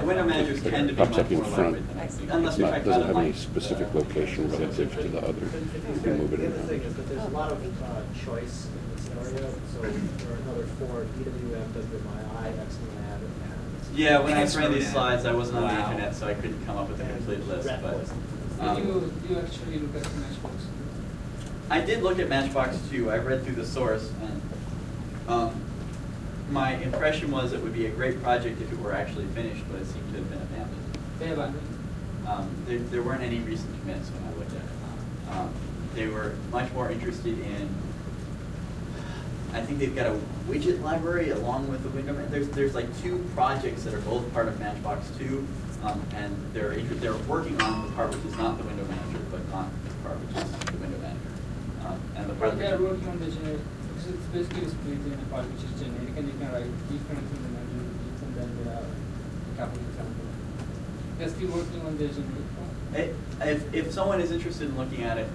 window managers tend to be Pops much up in more front. lightweight, unless It's you're not, talking doesn't about have any like, specific location relative to the other. You can move it The other thing around. is that there's a lot of choice in this area. So there are another 4, EWM, WMII, XLab, and yeah, when I ran Transfer these net. slides, I wasn't on the Wow. internet, so I couldn't come up with a complete list. Red But list. You actually look at the Matchbox? I did look at Matchbox 2. I read through the source, and my impression was it would be a great project if it were actually finished, but it seemed to have been abandoned. They abandoned. There weren't any recent commits when I looked at it. They were much more interested in, I think they've got a widget library along with the window manager. There's like 2 projects that are both part of Matchbox 2, and they're working on the part which is not the window manager, but not the part which is the window manager. And the part But they are which, working on the generic, because it's basically split in a part which is generic, and you can write different fundamentals, and then there are a couple of examples. They're still working on the generic one. if someone is interested in looking at it,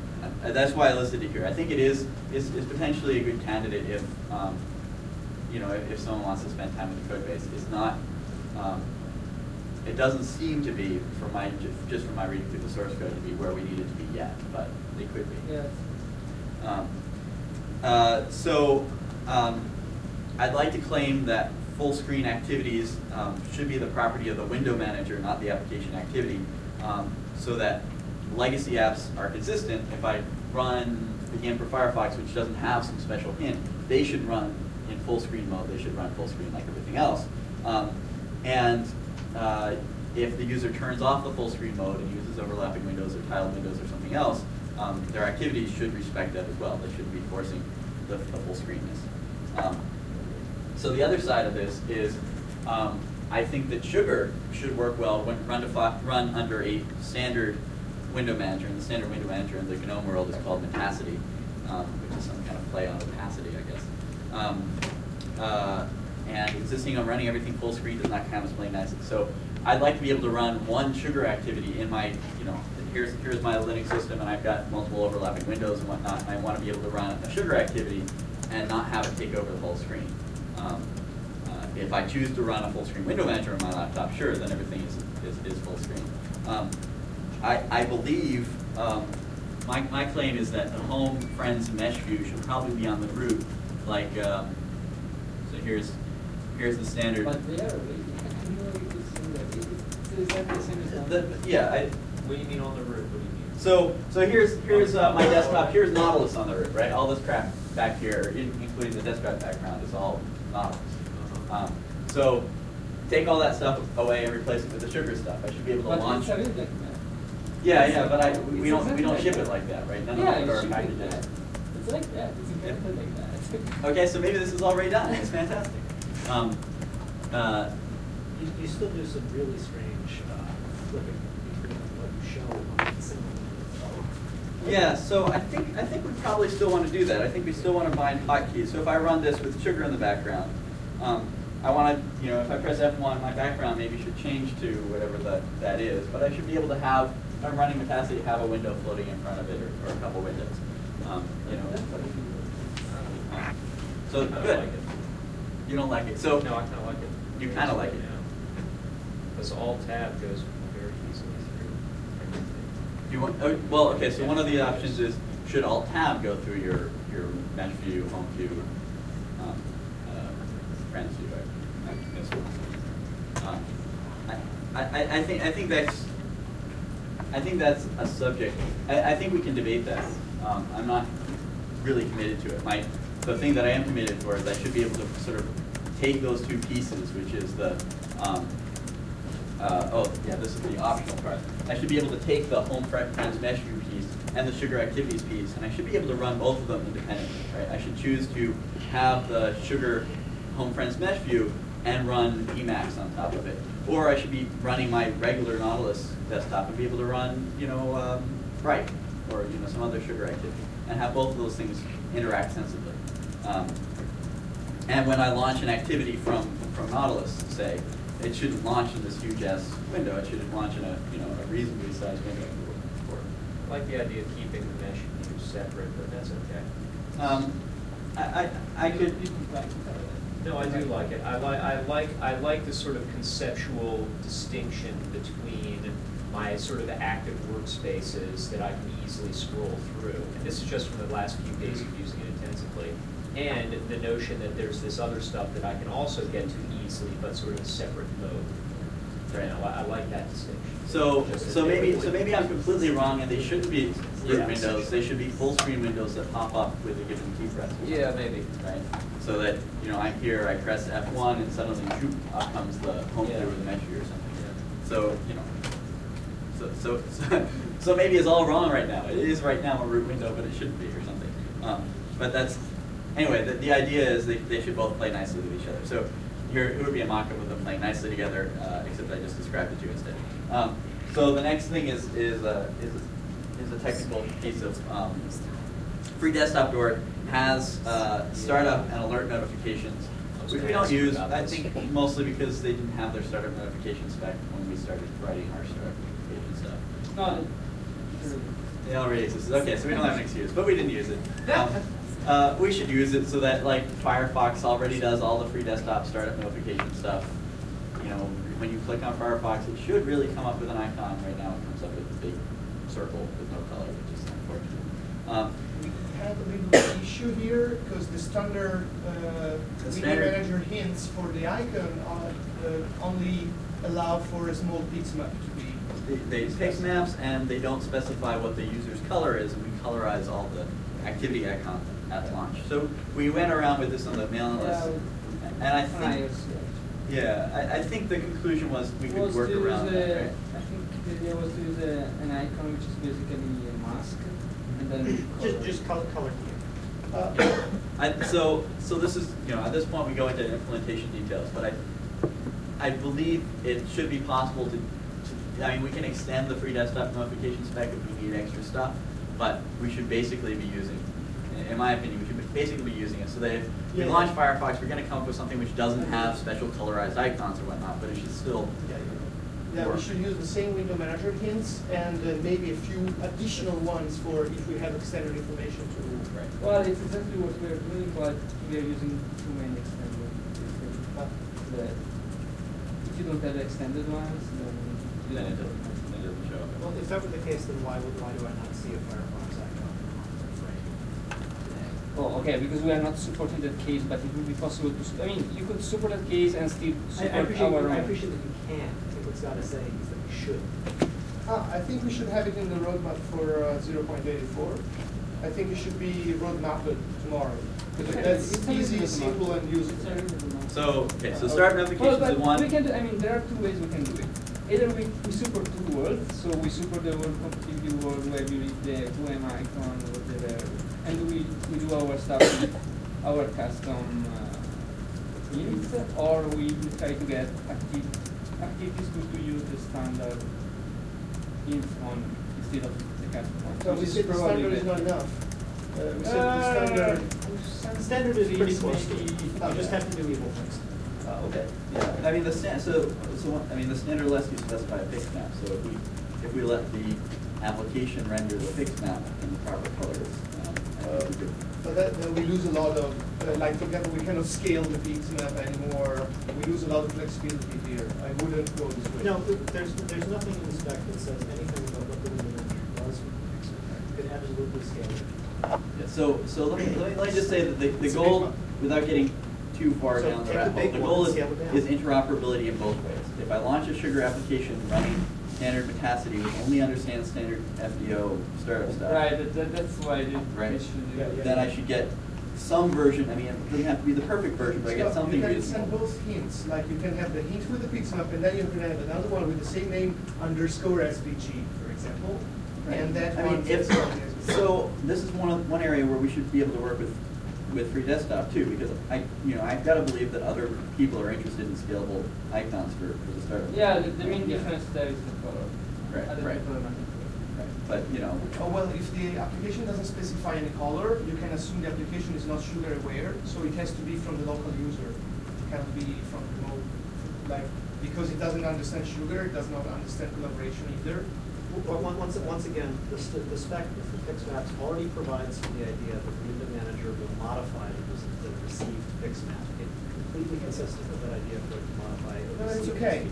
that's why I listed it here. I think it is potentially a good candidate if if someone wants to spend time with the code base. It's not. It doesn't seem to be, just from my reading through the source code, to be where we need it to be yet, but it could be. Yes. I'd like to claim that full screen activities should be the property of the window manager, not the application activity, so that legacy apps are consistent. If I run the game for Firefox, which doesn't have some special hint, they should run in full screen mode. They should run full screen like everything else. If the user turns off the full screen mode and uses overlapping windows or tiled windows or something else, their activities should respect that as well. They shouldn't be forcing the full screenness. So the other side of this is, I think that Sugar should work well when run under a standard window manager. And the standard window manager in the GNOME world is called Metacity, which is some kind of play on opacity, I guess. And insisting on running everything full screen does not kind of explain nicely. So I'd like to be able to run one Sugar activity in my, here's my Linux system, and I've got multiple overlapping windows and whatnot, and I want to be able to run a Sugar activity and not have it take over the whole screen. If I choose to run a full screen window manager on my laptop, sure, then everything is full screen. I believe, my claim is that the home, friends, mesh view should probably be on the root, like, so here's the standard. But they are really, it's exactly the same as one. Yeah. What do you mean on the root? What do you mean? So here's my desktop. Here's Nautilus on the root, right? All this crap back here, including the desktop background, is all Nautilus. So take all that stuff away and replace it with the Sugar stuff. I should be able to But launch. it's a bit like that. Yeah, but we don't exactly ship like it like that, right? None Yeah, of it our should be packages. that. It's like that. It's exactly like that. Okay, so maybe this is already done. It's fantastic. You still do some really strange flipping between what you show on the single. Yeah, so I think we probably still want to do that. I think we still want to bind hotkeys. So if I run this with Sugar in the background, I want to, if I press F1, my background maybe should change to whatever that is. But I should be able to have, if I'm running Metacity, have a window floating in front of it, or a couple windows. So I don't good. like it. You don't like it. So No, I kind of like it. You kinda like it. Because Alt-Tab goes very easily through everything. you want? Well, okay. So one of the options is, should Alt-Tab go through your mesh view, home view, friends view? I think that's a subject. I think we can debate that. I'm not really committed to it. The thing that I am committed for is I should be able to sort of take those 2 pieces, which is the this is the optional part. I should be able to take the home friends mesh view piece and the Sugar activities piece, and I should be able to run both of them independently. Right? I should choose to have the Sugar home friends mesh view and run Emacs on top of it, or I should be running my regular Nautilus desktop and be able to run Bright or some other Sugar activity, and have both of those things interact sensibly. And when I launch an activity from Nautilus, say, it shouldn't launch in this huge ass window. It should launch in a reasonably sized window. I like the idea of keeping the mesh views separate, but that's okay. I could. No, I do like it. I like the sort of conceptual distinction between my sort of active workspaces that I can easily scroll through. And this is just from the last few days of using it intensively. And the notion that there's this other stuff that I can also get to easily, but sort of a separate mode. Right. You know, I like that distinction. So maybe I'm completely wrong, and they shouldn't be root Yeah. windows. They should be full screen windows that pop up with a given key press. Yeah, maybe. Right. So that I'm here, I press F1, and suddenly, zoop, up comes the home Yeah. view or the mesh view or something. Yeah. So maybe it's all wrong right now. It is right now a root window, but it shouldn't be or something. But that's anyway. The idea is they should both play nicely with each other. So here it would be a mock-up with them playing nicely together, except I just described it to you instead. So the next thing is a technical piece of free desktop door has startup and alert notifications, which we don't use. I think mostly because they didn't have their startup notification spec when we started writing our startup notification stuff. No, It already existed. Okay, so we don't have an excuse, but we didn't use it. We should use it so that like Firefox already does all the free desktop startup notification stuff. When you click on Firefox, it should really come up with an icon. Right now, it comes up with a big circle with no color, which is unfortunate. We have a little issue here because the standard window standard- manager hints for the icon only allow for a small pixmap to be. They pick maps and they don't specify what the user's color is, and we colorize all the activity icons at launch. So we went around with this on the mailing list, and I think, I think the conclusion was we could work around that. Right? I think the idea was to use an icon which is basically a mask, and then Just color key. So this is, at this point we go into implementation details, but I believe it should be possible to we can extend the free desktop notification spec if we need extra stuff, but we should basically be using, in my opinion, we should basically be using it so that if we launch Firefox, we're going to come up with something which doesn't have special colorized icons or whatnot, but it should still Yeah, work. we should use the same window manager hints and maybe a few additional ones for if we have extended information to. Right. well, it's exactly what we are doing, but we are using too many extended. If you don't have the extended ones, Then it doesn't show up. Well, if that were the case, then why do I not see a Firefox icon on the frame today? Oh, okay, because we are not supporting that case, but it would be possible to. You could support that case and still support I appreciate our own. that you can. I think what's got to say is that you should. I think we should have it in the roadmap for 0.84. I think it should be roadmapped tomorrow. That's It's already easy, roadmapped. simple, and It's usable. already roadmapped. So start notifications Well, is but one. we can do, there are two ways we can do it. Either we support two worlds, so we support the world compatibility world where we read the 2M icon or whatever, and we do our stuff with our custom hints, or we try to get activities to use the standard hints on instead of the custom one. So we which is said the probably standard is not better. enough. We said the standard. Standard is pretty close to it. Maybe- You just have to do evil things. Okay. Yeah. The standard lets you specify a fixed map. So if we let the application render the fixed map in the proper colors, we could. But then we lose a lot of, like for example, we cannot scale the pixmap anymore. We lose a lot of flexibility here. I wouldn't go this way. No, there's nothing in the spec that says anything about what the window manager does with the pixel. You could absolutely scale it. Yeah, so let me just say that the It's a big goal, one. without getting too far So down the take the rabbit hole, big the one goal and scale it down. is interoperability in both ways. If I launch a Sugar application running standard Metacity, which only understands standard FDO startup stuff, Right, that's why Right. we should do it. then I should get some version. It doesn't have to be the perfect version, but I get So something you can send reasonable. both hints, like you can have the hint with the pixmap, and then you can have another one with the same name _SVG, for example. And that one if, is SVG. so this is one area where we should be able to work with free desktop too, because I've got to believe that other people are interested in scalable icons for the startup. Yeah, the main difference there is the color. Right, Other right. people are not interested. Right. But Oh, well, if the application doesn't specify any color, you can assume the application is not Sugar aware, so it has to be from the local user. It can't be from remote, because it doesn't understand Sugar, it does not understand collaboration either. Well, once again, the spec for fixed maps already provides for the idea that the window manager will modify the received fixed map. completely consistent with that idea for it to modify. No, it's okay.